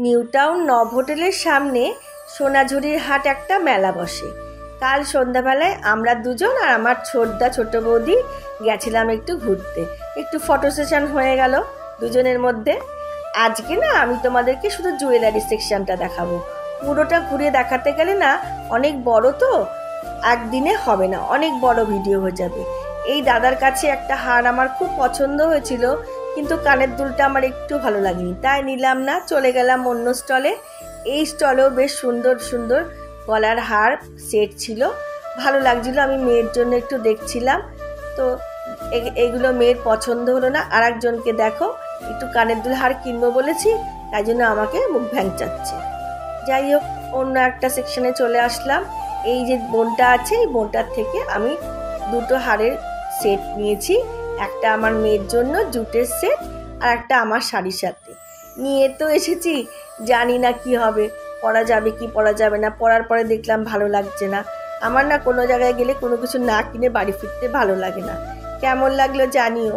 New town নব হোটেলের সামনে সোনাঝুরির হাট একটা মেলা বসে। কাল সন্ধ্যাবেলায় আমরা দুজন আর আমার ছোট বৌদি গেছিলাম একটু ঘুরতে, একটু ফটো সেশন হয়ে গেল দুজনের মধ্যে। আজকে না আমি তোমাদেরকে শুধু জুয়েলারি সেকশনটা দেখাবো। পুরোটা ঘুরে দেখাতে গেলে না অনেক বড়, তো একদিনে হবে না, অনেক বড় ভিডিও হয়ে যাবে। এই দাদার কাছে একটা হার আমার খুব পছন্দ হয়েছিল, কিন্তু কানের দুলটা আমার একটু ভালো লাগেনি, তাই নিলাম না, চলে গেলাম অন্য স্টলে। এই স্টলেও বেশ সুন্দর সুন্দর গলার হার সেট ছিল, ভালো লাগছিল। আমি মেয়ের জন্য একটু দেখছিলাম, তো এগুলো মেয়ের পছন্দ হলো না। আর একজনকে দেখো একটু কানের দুল হার কিনবো বলেছি, তাই জন্য আমাকে মুখ ভ্যাংচাচ্ছে। যাই হোক, অন্য একটা সেকশনে চলে আসলাম। এই যে বোনটা আছে, এই বোনটার থেকে আমি দুটো হারের সেট নিয়েছি, একটা আমার মেয়ের জন্য জুটের সেট, আর একটা আমার শাড়ির সাথে নিয়ে তো এসেছি। জানি না কি হবে, পরা যাবে কি পরা যাবে না। পরার পরে দেখলাম ভালো লাগছে না। আমার না কোনো জায়গায় গেলে কোনো কিছু না কিনে বাড়ি ফিরতে ভালো লাগে না। কেমন লাগলো জানিও।